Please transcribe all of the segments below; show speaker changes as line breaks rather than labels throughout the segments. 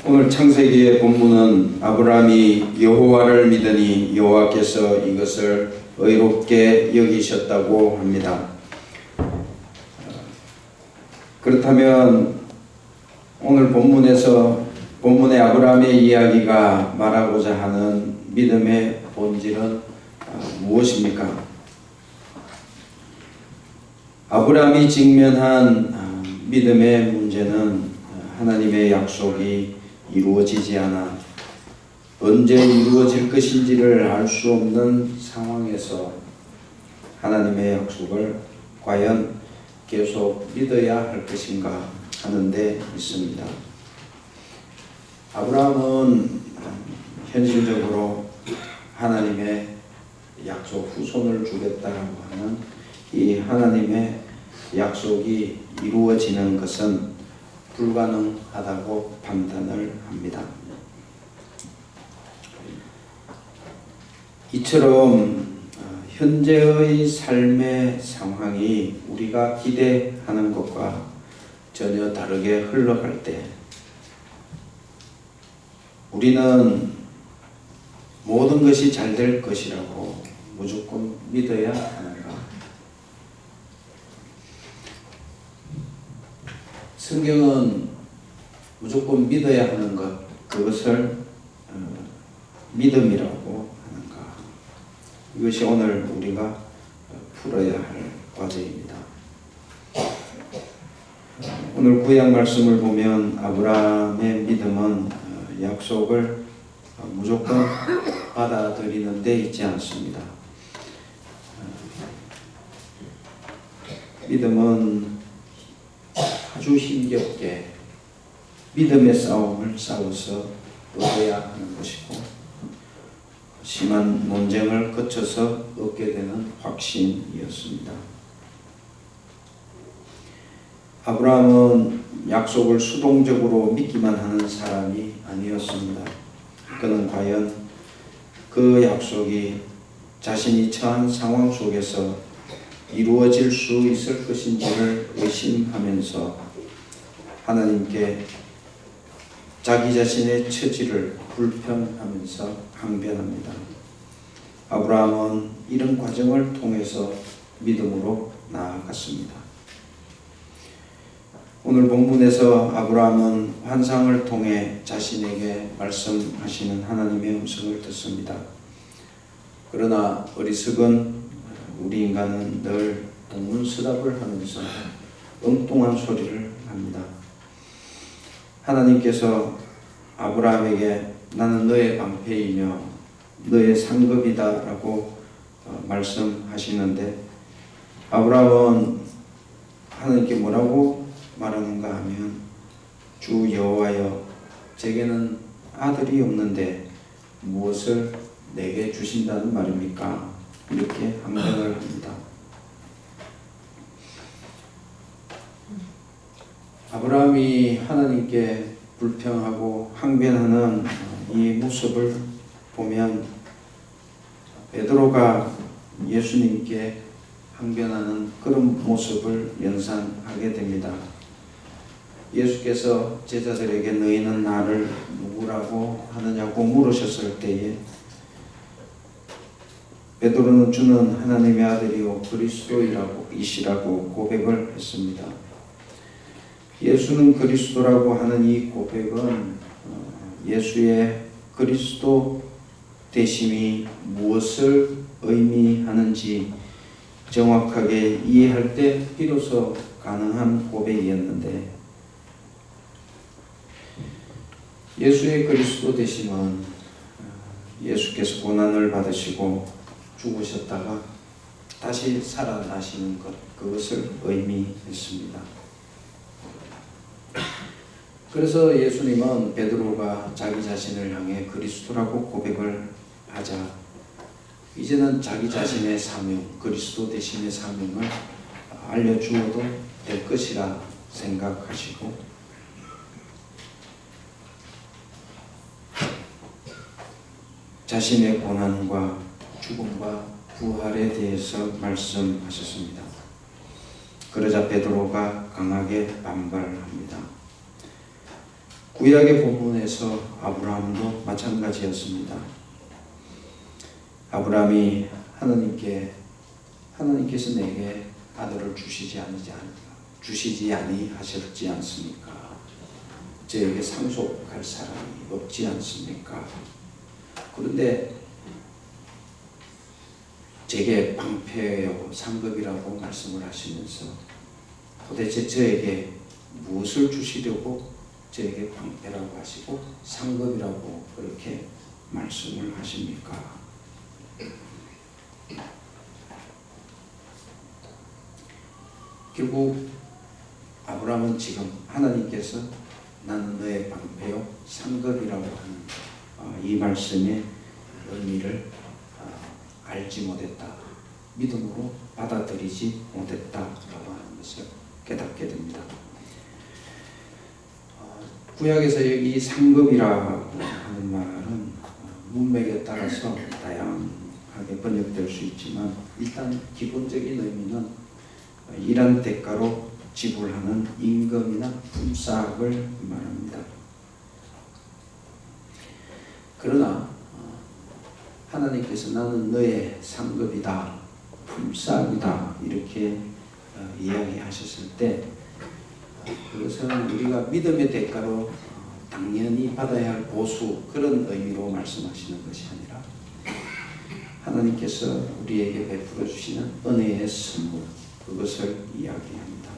오늘 창세기의 본문은 아브라함이 여호와를 믿으니 여호와께서 이것을 의롭게 여기셨다고 합니다. 그렇다면 오늘 본문의 아브라함의 이야기가 말하고자 하는 믿음의 본질은 무엇입니까? 아브라함이 직면한 믿음의 문제는 하나님의 약속이 이루어지지 않아 언제 이루어질 것인지를 알 수 없는 상황에서 하나님의 약속을 과연 계속 믿어야 할 것인가 하는 데 있습니다. 아브라함은 현실적으로 하나님의 약속 후손을 주겠다라고 하는 이 하나님의 약속이 이루어지는 것은 불가능하다고 판단을 합니다. 이처럼 현재의 삶의 상황이 우리가 기대하는 것과 전혀 다르게 흘러갈 때 우리는 모든 것이 잘 될 것이라고 무조건 믿어야 하는가? 성경은 무조건 믿어야 하는 것, 그것을 믿음이라고 하는가? 이것이 오늘 우리가 풀어야 할 과제입니다. 오늘 구약 말씀을 보면 아브라함의 믿음은 약속을 무조건 받아들이는 데 있지 않습니다. 믿음은 아주 힘겹게 믿음의 싸움을 싸워서 얻어야 하는 것이고 심한 논쟁을 거쳐서 얻게 되는 확신이었습니다. 아브라함은 약속을 수동적으로 믿기만 하는 사람이 아니었습니다. 그는 과연 그 약속이 자신이 처한 상황 속에서 이루어질 수 있을 것인지를 의심하면서 하나님께 자기 자신의 처지를 불평하면서 항변합니다. 아브라함은 이런 과정을 통해서 믿음으로 나아갔습니다. 오늘 본문에서 아브라함은 환상을 통해 자신에게 말씀하시는 하나님의 음성을 듣습니다. 그러나 어리석은 우리 인간은 늘 동문서답을 하면서 엉뚱한 소리를 합니다. 하나님께서 아브라함에게 나는 너의 방패이며 너의 상급이다 라고 말씀하시는데 아브라함은 하나님께 뭐라고 말하는가 하면 주 여호와여 제게는 아들이 없는데 무엇을 내게 주신다는 말입니까? 이렇게 항변을 합니다. 아브라함이 하나님께 불평하고 항변하는 이 모습을 보면 베드로가 예수님께 항변하는 그런 모습을 연상하게 됩니다. 예수께서 제자들에게 너희는 나를 누구라고 하느냐고 물으셨을 때에 베드로는 주는 하나님의 아들이요 그리스도이시라고 고백을 했습니다. 예수는 그리스도라고 하는 이 고백은 예수의 그리스도 되심이 무엇을 의미하는지 정확하게 이해할 때 비로소 가능한 고백이었는데 예수의 그리스도 되심은 예수께서 고난을 받으시고 죽으셨다가 다시 살아나시는 것, 그것을 의미했습니다. 그래서 예수님은 베드로가 자기 자신을 향해 그리스도라고 고백을 하자 이제는 자기 자신의 사명, 그리스도 되심의 사명을 알려주어도 될 것이라 생각하시고 자신의 고난과 죽음과 부활에 대해서 말씀하셨습니다. 그러자 베드로가 강하게 반발합니다. 구약의 본문에서 아브라함도 마찬가지였습니다. 아브라함이 하나님께서 내게 아들을 주시지 아니하셨지 않습니까? 저에게 상속할 사람이 없지 않습니까? 그런데 제게 방패요 상급이라고 말씀을 하시면서 도대체 저에게 무엇을 주시려고 저에게 방패라고 하시고 상급이라고 그렇게 말씀을 하십니까? 결국 아브라함은 지금 하나님께서 나는 너의 방패요 상급이라고 하는 이 말씀의 의미를 알지 못했다. 믿음으로 받아들이지 못했다라고 하는 것을 깨닫게 됩니다. 구약에서 여기 상급이라고 하는 말은 문맥에 따라서 다양하게 번역될 수 있지만 일단 기본적인 의미는 일한 대가로 지불하는 임금이나 품삯을 말합니다. 그러나 하나님께서 나는 너의 상급이다, 품삯이다 이렇게 이야기하셨을 때 그것은 우리가 믿음의 대가로 당연히 받아야 할 보수 그런 의미로 말씀하시는 것이 아니라 하나님께서 우리에게 베풀어 주시는 은혜의 선물 그것을 이야기합니다.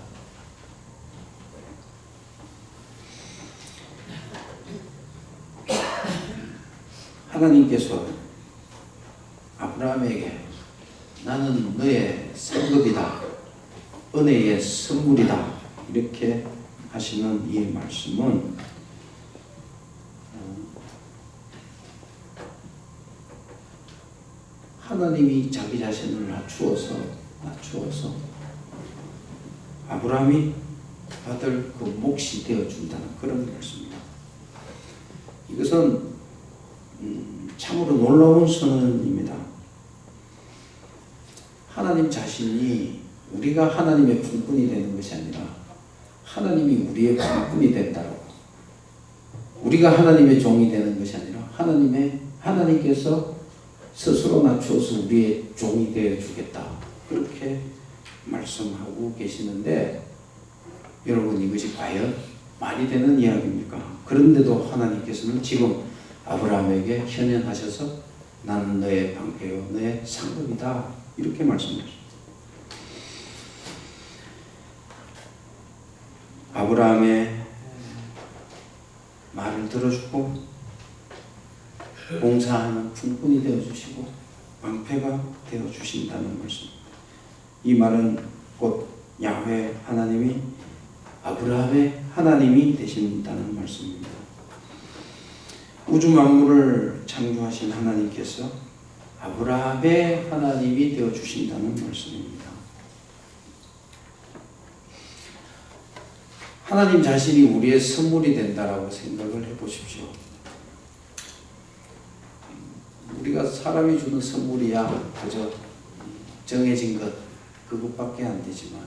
하나님께서 아브라함에게 나는 너의 상급이다, 은혜의 선물이다 이렇게 하시는 이 말씀은 하나님이 자기 자신을 낮추어서 아브라함이 받을 그 몫이 되어준다는 그런 말씀입니다. 이것은 참으로 놀라운 선언입니다. 하나님 자신이 우리가 하나님의 품꾼이 되는 것이 아니라 하나님이 우리의 품꾼이 된다고. 우리가 하나님의 종이 되는 것이 아니라 하나님께서 스스로 낮추어서 우리의 종이 되어 주겠다. 그렇게 말씀하고 계시는데 여러분 이것이 과연 말이 되는 이야기입니까? 그런데도 하나님께서는 지금 아브라함에게 현현하셔서 나는 너의 방패요 너의 상급이다 이렇게 말씀하십니다. 아브라함의 말을 들어주고 봉사하는 품꾼이 되어주시고 방패가 되어주신다는 말씀. 이 말은 곧 야훼 하나님이 아브라함의 하나님이 되신다는 말씀입니다. 우주 만물을 창조하신 하나님께서 아브라함의 하나님이 되어주신다는 말씀입니다. 하나님 자신이 우리의 선물이 된다라고 생각을 해보십시오. 우리가 사람이 주는 선물이야 그저 정해진 것 그것밖에 안 되지만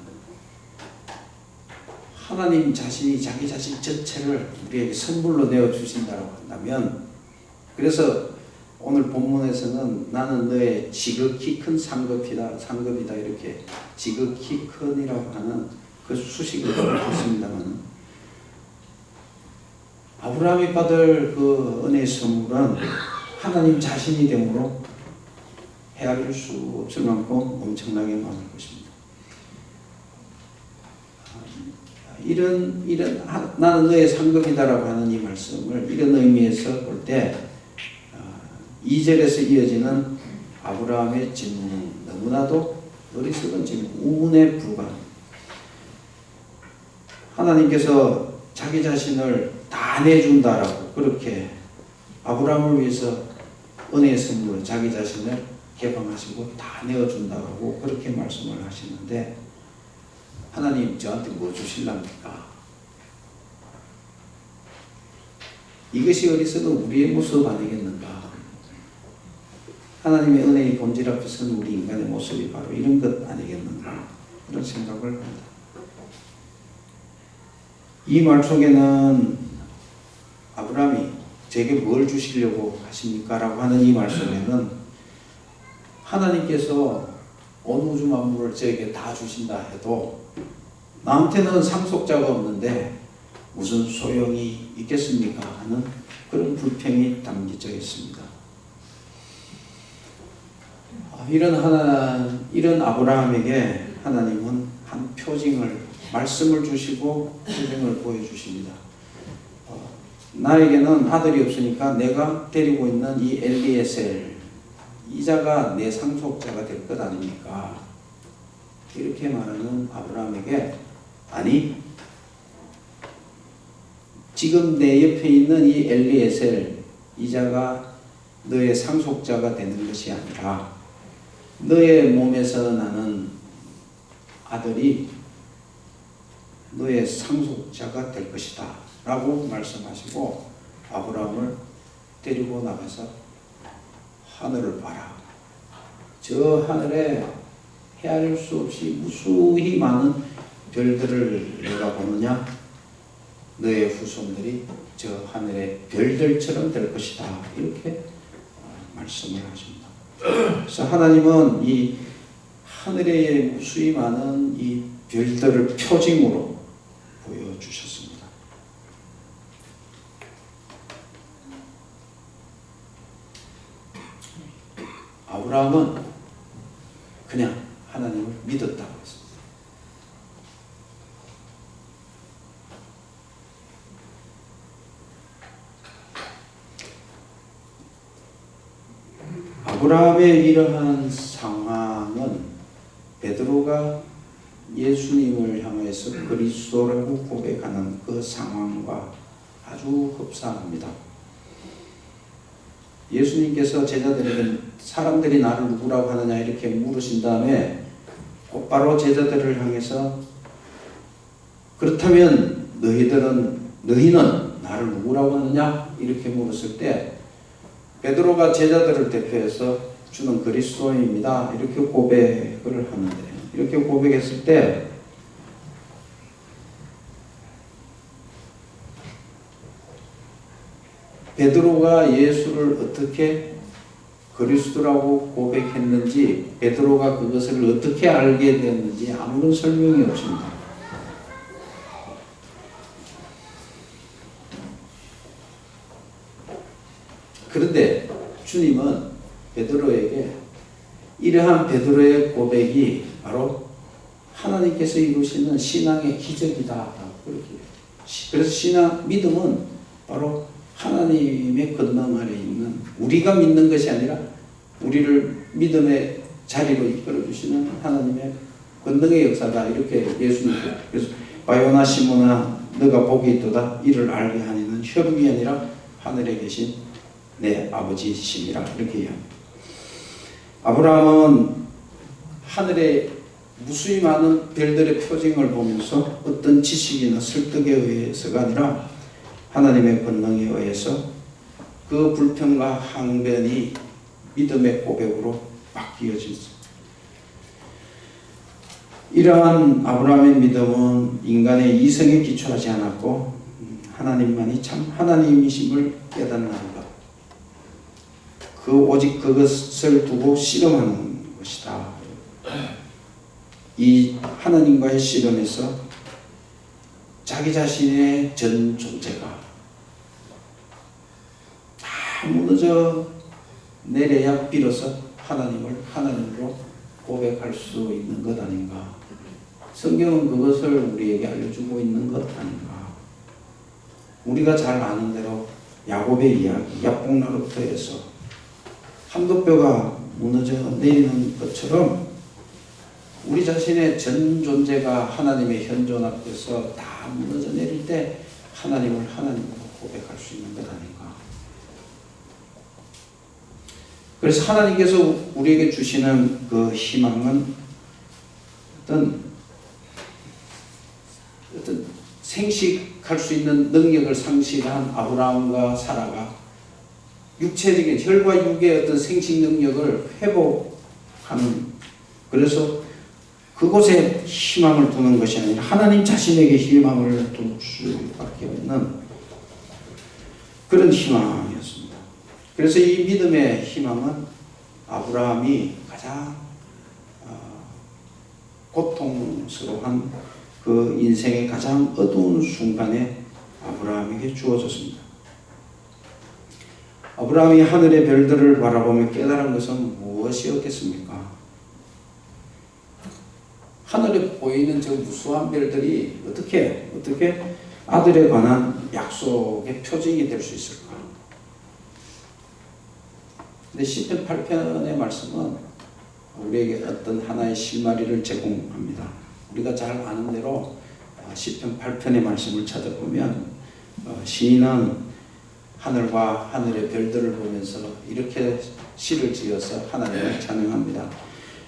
하나님 자신이 자기 자신 전체를 우리에게 선물로 내어주신다고 한다면 그래서 오늘 본문에서는 나는 너의 지극히 큰 상급이다 이렇게 지극히 큰이라고 하는 그 수식을 했습니다만 아브라함이 받을 그 은혜의 선물은 하나님 자신이 되므로 헤아릴 수 없을 만큼 엄청나게 많을 것입니다. 이런 나는 너의 상급이다라고 하는 이 말씀을 이런 의미에서 볼 때 2절에서 이어지는 아브라함의 질문은 너무나도 어리석은 질문, 우문에 불과합니다. 하나님께서 자기 자신을 다 내준다라고 그렇게 아브라함을 위해서 은혜의 선물로 자기 자신을 개방하시고 다 내어준다고 그렇게 말씀을 하시는데 하나님 저한테 뭐 주실랍니까? 이것이 어리석은 우리의 모습 아니겠는가? 하나님의 은혜의 본질 앞에서는 우리 인간의 모습이 바로 이런 것 아니겠는가? 그런 생각을 합니다. 이 말 속에는 아브라함이 제게 뭘 주시려고 하십니까? 라고 하는 이 말씀에는 하나님께서 온 우주 만물을 저에게 다 주신다 해도 나한테는 상속자가 없는데 무슨 소용이 있겠습니까? 하는 그런 불평이 담겨져 있습니다. 이런 아브라함에게 하나님은 한 말씀을 주시고 표징을 보여주십니다. 나에게는 아들이 없으니까 내가 데리고 있는 이 엘리에셀 이자가 내 상속자가 될 것 아닙니까? 이렇게 말하는 아브라함에게 아니, 지금 내 옆에 있는 이 엘리에셀 이자가 너의 상속자가 되는 것이 아니라 너의 몸에서 나는 아들이 너의 상속자가 될 것이다 라고 말씀하시고 아브라함을 데리고 나가서 하늘을 봐라. 저 하늘에 헤아릴 수 없이 무수히 많은 별들을 내가 보느냐? 너의 후손들이 저 하늘의 별들처럼 될 것이다. 이렇게 말씀을 하십니다. 그래서 하나님은 이 하늘에 무수히 많은 이 별들을 표징으로 보여주셨습니다. 아브라함은 그냥 하나님을 믿었다고 했습니다. 아브라함의 이러한 상황은 베드로가 예수님을 향해서 그리스도라고 고백하는 그 상황과 아주 흡사합니다. 예수님께서 제자들에게 사람들이 나를 누구라고 하느냐 이렇게 물으신 다음에 곧바로 제자들을 향해서 그렇다면 너희는 나를 누구라고 하느냐 이렇게 물었을 때 베드로가 제자들을 대표해서 주는 그리스도입니다 이렇게 고백을 하는데 이렇게 고백했을 때 베드로가 예수를 어떻게 그리스도라고 고백했는지 베드로가 그것을 어떻게 알게 됐는지 아무런 설명이 없습니다. 그런데 주님은 베드로에게 이러한 베드로의 고백이 바로 하나님께서 이루시는 신앙의 기적이다. 그래서 믿음은 바로 하나님의 권능 아래 있는 우리가 믿는 것이 아니라 우리를 믿음의 자리로 이끌어주시는 하나님의 권능의 역사다. 이렇게 예수님께서 그래서 바요나 시몬아 너가 복이 있도다 이를 알게 하니는 혈육이 아니라 하늘에 계신 내 아버지이심이라 이렇게 이야기합니다. 아브라함은 하늘에 무수히 많은 별들의 표징을 보면서 어떤 지식이나 설득에 의해서가 아니라 하나님의 권능에 의해서 그 불평과 항변이 믿음의 고백으로 바뀌어졌습니다. 이러한 아브라함의 믿음은 인간의 이성에 기초하지 않았고 하나님만이 참 하나님이심을 깨닫는 것. 오직 그것을 두고 씨름하는 것이다. 이 하나님과의 씨름에서 자기 자신의 전 존재가 다 무너져 내려야 비로소 하나님을 하나님으로 고백할 수 있는 것 아닌가. 성경은 그것을 우리에게 알려주고 있는 것 아닌가. 우리가 잘 아는 대로 야곱의 이야기, 야복나루터에서 한도뼈가 무너져 내리는 것처럼 우리 자신의 전 존재가 하나님의 현존 앞에서 다 무너져 내릴 때 하나님을 하나님으로 고백할 수 있는 것 아닌가. 그래서 하나님께서 우리에게 주시는 그 희망은 어떤 생식할 수 있는 능력을 상실한 아브라함과 사라가 육체적인 혈과 육의 어떤 생식 능력을 회복하는 그래서 그곳에 희망을 두는 것이 아니라 하나님 자신에게 희망을 둘 수밖에 없는 그런 희망이었습니다. 그래서 이 믿음의 희망은 아브라함이 가장 고통스러운 그 인생의 가장 어두운 순간에 아브라함에게 주어졌습니다. 아브라함이 하늘의 별들을 바라보며 깨달은 것은 무엇이었겠습니까? 하늘에 보이는 저 무수한 별들이 어떻게 아들에 관한 약속의 표징이 될 수 있을까? 근데 시편 8편의 말씀은 우리에게 어떤 하나의 실마리를 제공합니다. 우리가 잘 아는 대로 시편 8편의 말씀을 찾아보면 시인은 하늘과 하늘의 별들을 보면서 이렇게 시를 지어서 하나님을 찬양합니다.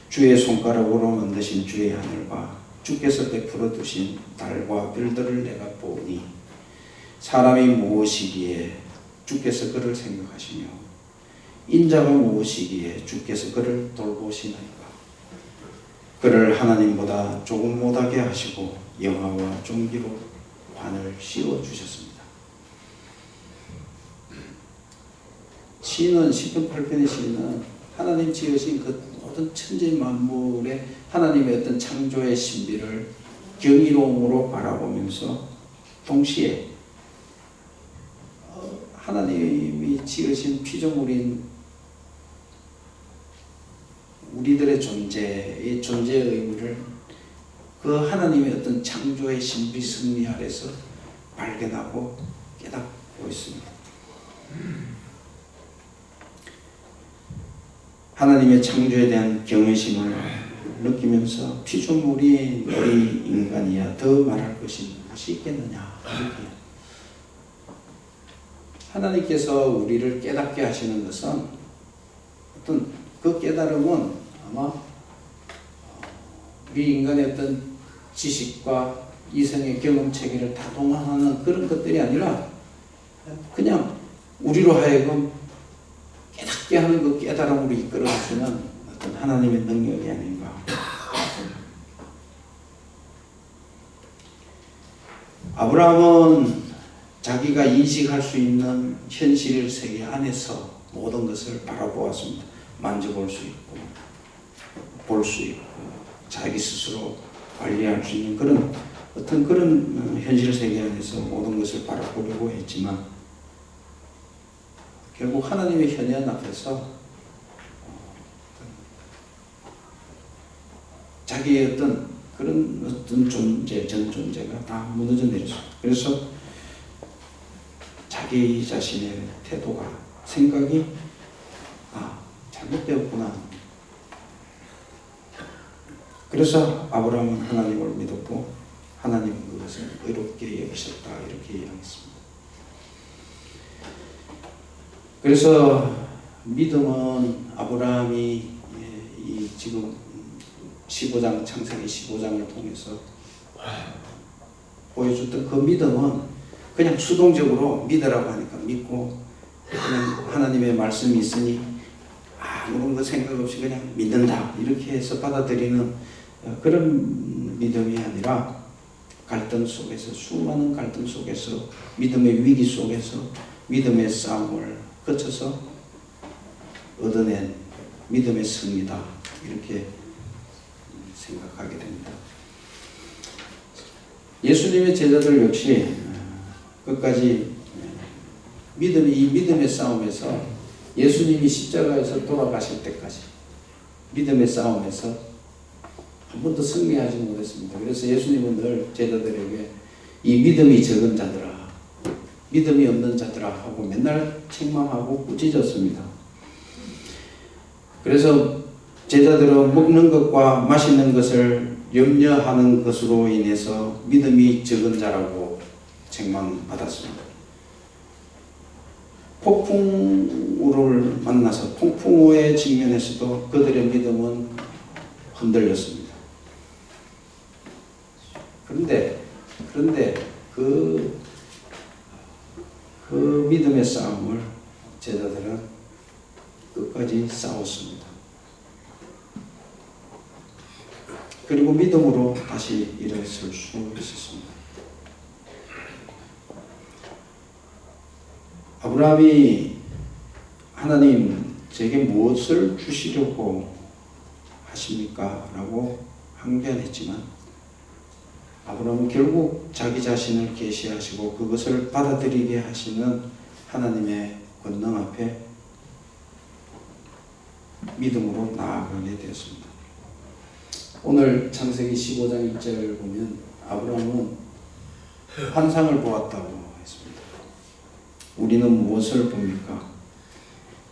주의 손가락으로 만드신 주의 하늘과 주께서 베풀어 두신 달과 별들을 내가 보니 사람이 무엇이기에 주께서 그를 생각하시며 인자가 무엇이기에 주께서 그를 돌보시나이까. 그를 하나님보다 조금 못하게 하시고 영화와 종기로 관을 씌워주셨습니다. 시인은 시편 8편의 시인은 하나님 지으신 그 모든 천지 만물의 하나님의 어떤 창조의 신비를 경이로움으로 바라보면서 동시에 하나님이 지으신 피조물인 우리들의 존재의 의미를 그 하나님의 어떤 창조의 신비 승리 아래서 발견하고 깨닫고 있습니다. 하나님의 창조에 대한 경외심을 느끼면서 피조물이 너희 인간이야 더 말할 것이 무엇이 있겠느냐. 하나님께서 우리를 깨닫게 하시는 것은 어떤 그 깨달음은 아마 우리 인간의 어떤 지식과 이성의 경험 체계를 다 동원하는 그런 것들이 아니라 그냥 우리로 하여금 깨닫게 하는 그 깨달음으로 이끌어주시는 어떤 하나님의 능력이 아닌가. 아브라함은 자기가 인식할 수 있는 현실 세계 안에서 모든 것을 바라보았습니다. 만져볼 수 있고 볼 수 있고 자기 스스로 관리할 수 있는 그런 어떤 그런 현실 세계 안에서 모든 것을 바라보려고 했지만 결국 하나님의 현현 앞에서 자기의 어떤 그런 어떤 존재, 전 존재가 다 무너져 내렸습니다. 그래서 자기 자신의 태도가, 생각이 잘못되었구나. 그래서 아브라함은 하나님을 믿었고 하나님은 그것을 의롭게 여기셨다 이렇게 이야기했습니다. 그래서 믿음은 아브라함이 이 지금 15장 창세기 15장을 통해서 보여줬던 그 믿음은 그냥 수동적으로 믿으라고 하니까 믿고 그냥 하나님의 말씀이 있으니 아무런 거 생각 없이 그냥 믿는다 이렇게 해서 받아들이는 그런 믿음이 아니라 갈등 속에서 수많은 갈등 속에서 믿음의 위기 속에서 믿음의 싸움을 거쳐서 얻어낸 믿음의 승리다 이렇게 생각하게 됩니다. 예수님의 제자들 역시 끝까지 이 믿음의 싸움에서 예수님이 십자가에서 돌아가실 때까지 믿음의 싸움에서 한 번도 승리하지 못했습니다. 그래서 예수님은 늘 제자들에게 이 믿음이 적은 자들아, 믿음이 없는 자들아 하고 맨날 책망하고 꾸짖었습니다. 그래서 제자들은 먹는 것과 마시는 것을 염려하는 것으로 인해서 믿음이 적은 자라고 책망받았습니다. 폭풍우를 만나서 폭풍우에 직면해서도 그들의 믿음은 흔들렸습니다. 그런데 그 믿음의 싸움을 제자들은 끝까지 싸웠습니다. 그리고 믿음으로 다시 일어설 수 있었습니다. 아브라함이 하나님 제게 무엇을 주시려고 하십니까? 라고 항변했지만 아브라함은 결국 자기 자신을 계시하시고 그것을 받아들이게 하시는 하나님의 권능 앞에 믿음으로 나아가게 되었습니다. 오늘 창세기 15장 1절을 보면 아브라함은 환상을 보았다고 했습니다. 우리는 무엇을 봅니까?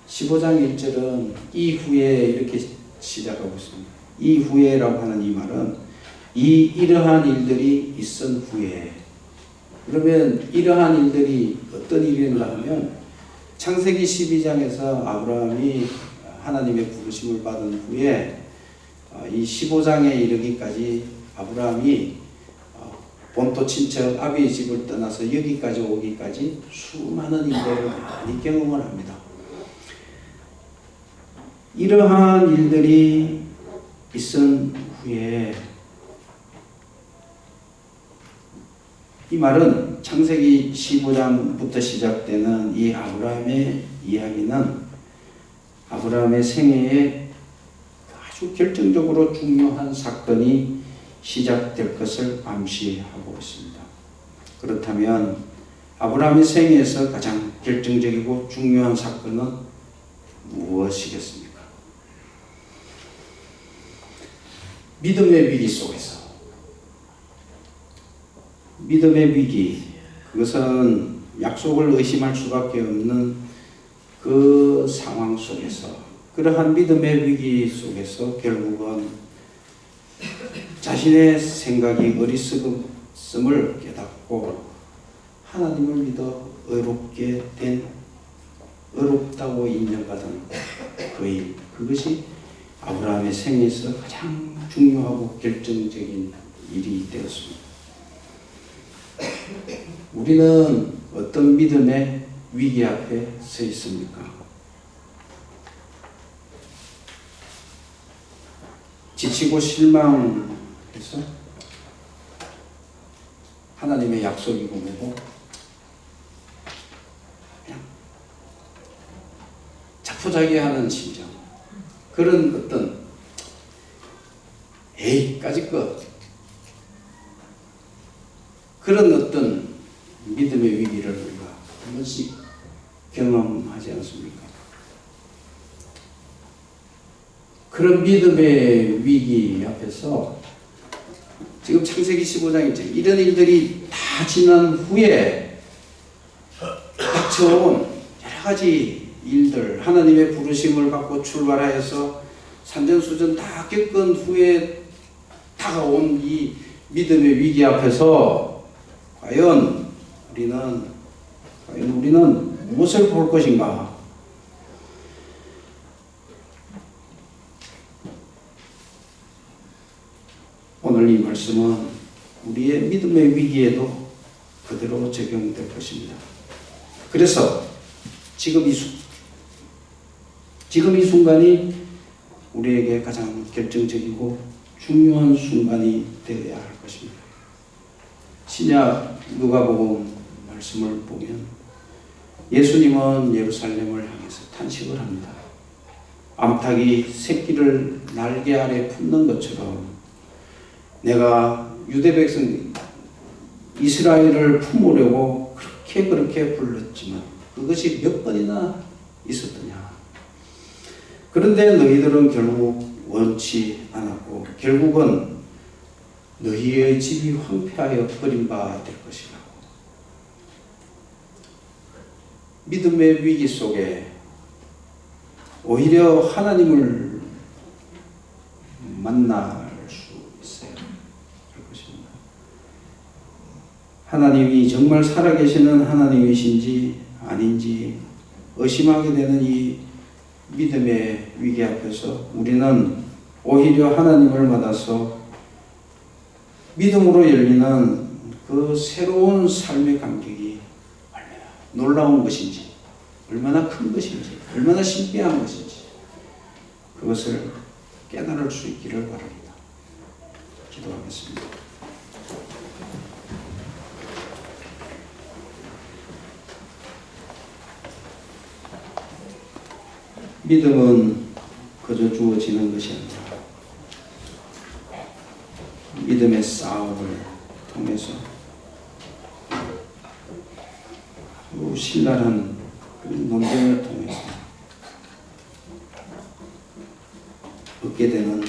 15장 1절은 이후에 이렇게 시작하고 있습니다. 이후에라고 하는 이 말은 이러한 일들이 있은 후에, 그러면 이러한 일들이 어떤 일인가 하면 창세기 12장에서 아브라함이 하나님의 부르심을 받은 후에 이 15장에 이르기까지 아브라함이 본토 친척 아비의 집을 떠나서 여기까지 오기까지 수많은 일들을 많이 경험을 합니다. 이러한 일들이 있은 후에, 이 말은 창세기 15장부터 시작되는 이 아브라함의 이야기는 아브라함의 생애에 아주 결정적으로 중요한 사건이 시작될 것을 암시하고 있습니다. 그렇다면 아브라함의 생애에서 가장 결정적이고 중요한 사건은 무엇이겠습니까? 믿음의 위기 속에서, 믿음의 위기, 그것은 약속을 의심할 수밖에 없는 그 상황 속에서, 그러한 믿음의 위기 속에서 결국은 자신의 생각이 어리석음을 깨닫고 하나님을 믿어 의롭다고 인정받은 그 일, 그것이 아브라함의 생에서 가장 중요하고 결정적인 일이 되었습니다. 우리는 어떤 믿음의 위기 앞에 서 있습니까? 지치고 실망해서 하나님의 약속이 보내고 그냥 자포자기하는 심정, 그런 어떤 에이까짓 것, 그런 어떤 믿음의 위기를 우리가 한 번씩 경험하지 않습니까? 그런 믿음의 위기 앞에서 지금 창세기 15장이죠. 이런 일들이 다 지난 후에 닥쳐온 여러 가지 일들, 하나님의 부르심을 받고 출발하여서 산전수전 다 겪은 후에 다가온 이 믿음의 위기 앞에서 과연 우리는 무엇을 볼 것인가? 오늘 이 말씀은 우리의 믿음의 위기에도 그대로 적용될 것입니다. 그래서 지금 이 순간이 우리에게 가장 결정적이고 중요한 순간이 되어야 할 것입니다. 신약 누가복음 말씀을 보면 예수님은 예루살렘을 향해서 탄식을 합니다. 암탉이 새끼를 날개 아래 품는 것처럼 내가 유대 백성 이스라엘을 품으려고 그렇게 불렀지만 그것이 몇 번이나 있었더냐. 그런데 너희들은 결국 원치 않았고 결국은 너희의 집이 황폐하여 버림받아 될 것이라고. 믿음의 위기 속에 오히려 하나님을 만날 수 있어야 할 것입니다. 하나님이 정말 살아계시는 하나님이신지 아닌지 의심하게 되는 이 믿음의 위기 앞에서 우리는 오히려 하나님을 받아서 믿음으로 열리는 그 새로운 삶의 감격이 얼마나 놀라운 것인지, 얼마나 큰 것인지, 얼마나 신비한 것인지 그것을 깨달을 수 있기를 바랍니다. 기도하겠습니다. 믿음은 그저 주어지는 것이 아니라 믿음의 싸움을 통해서 또 신랄한 그런 논쟁을 통해서 얻게 되는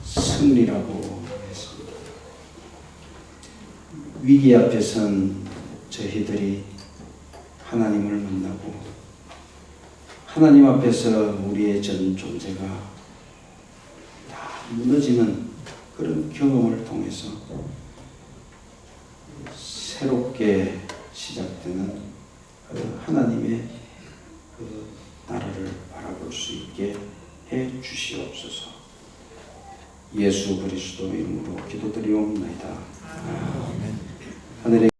승리라고 했습니다. 위기 앞에선 저희들이 하나님을 만나고 하나님 앞에서 우리의 전 존재가 다 무너지는 그런 경험을 통해서 새롭게 시작되는 그 하나님의 그 나라를 바라볼 수 있게 해 주시옵소서. 예수 그리스도 이름으로 기도드리옵나이다. 아멘. 하늘의